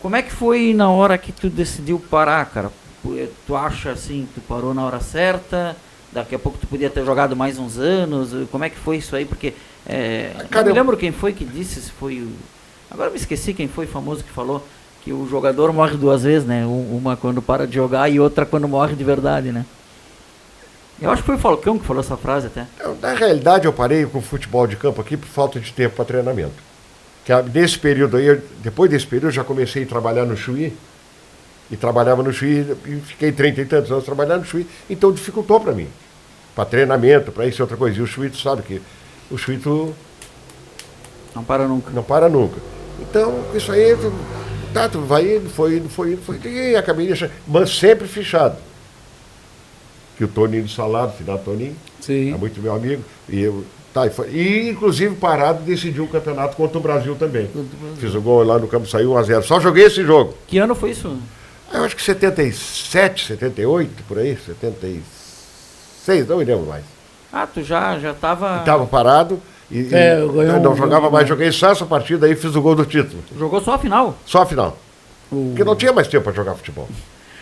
Como é que foi na hora que tu decidiu parar, cara? Tu acha assim, tu parou na hora certa? Daqui a pouco tu podia ter jogado mais uns anos? Como é que foi isso aí? Porque não me lembro quem foi que disse, se foi o... Agora me esqueci quem foi famoso que falou que o jogador morre duas vezes, né? Uma quando para de jogar e outra quando morre de verdade, né? Eu acho que foi o Falcão que falou essa frase até. Na realidade, eu parei com o futebol de campo aqui por falta de tempo para treinamento. Nesse período aí, depois desse período, eu já comecei a trabalhar no Chuí. E trabalhava no Chuí, e fiquei 30 e tantos anos trabalhando no Chuí. Então dificultou para mim. Para treinamento, para isso e outra coisa. E o Chuí, tu sabe que o Chuí não para nunca. Não para nunca. Então, isso aí, tu vai indo, foi indo, e acabei deixando, mas sempre fechado. Que o Toninho do Salado, final Toninho, é muito meu amigo, e inclusive parado decidiu o campeonato contra o Brasil também. Fiz o gol lá no campo, saiu 1-0. Só joguei esse jogo. Que ano foi isso? Eu acho que 77, 78, por aí, 76, não me lembro mais. Ah, tu já estava... Estava parado. Não jogava mais, joguei só essa partida aí, fiz o gol do título. Jogou só a final? Só a final. Porque não tinha mais tempo para jogar futebol.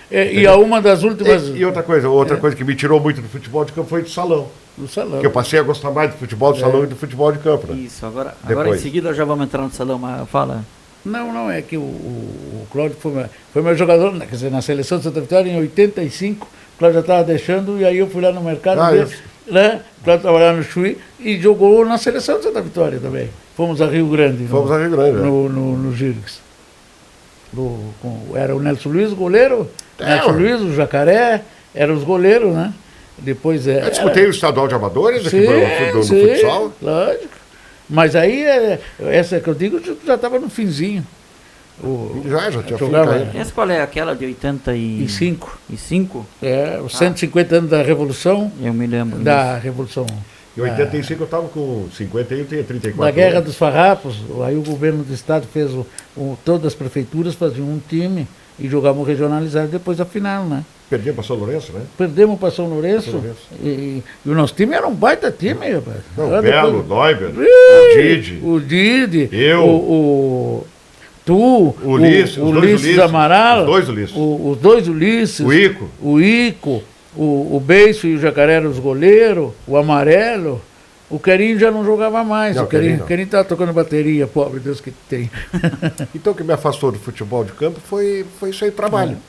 E a uma das últimas... E outra coisa que me tirou muito do futebol de campo foi do salão. Do salão. Que eu passei a gostar mais do futebol do salão e do futebol de campo, né? Isso, agora em seguida já vamos entrar no salão, mas fala. Não, é que o Cláudio foi meu jogador, quer dizer, na seleção de Santa Vitória em 85, o Cláudio já estava deixando, e aí eu fui lá no mercado, né? O Cláudio trabalhava no Chuí e jogou na seleção de Santa Vitória também. Fomos a Rio Grande. No Gírix. Era o Nelson Luiz, o goleiro, Nelson Luiz, o Jacaré, eram os goleiros, né? Depois eu disputei o estadual de amadores aqui no futsal. Lógico. Mas aí, essa que eu digo, já estava no finzinho. Já tinha jogado. Essa qual é? Aquela de 85? E 5? Os 150 anos da Revolução. Eu me lembro. Da Revolução. Em 85 eu estava com 51, eu tinha 34 Na Guerra dos Farrapos, aí o governo do estado fez todas as prefeituras faziam um time e jogavam regionalizado depois a final, né? Perdemos para São Lourenço, né? Perdemos para São Lourenço. E o nosso time era um baita time, rapaz. Não, Belo, Neuber, o Didi, eu, tu, Ulisses Amaral, os dois Ulisses, o Ico, o Beiço e o Jacaré eram os goleiros, o Amarelo. O Querinho já não jogava mais. O Querinho estava tocando bateria, pobre Deus que tem. Então o que me afastou do futebol de campo foi isso aí, trabalho.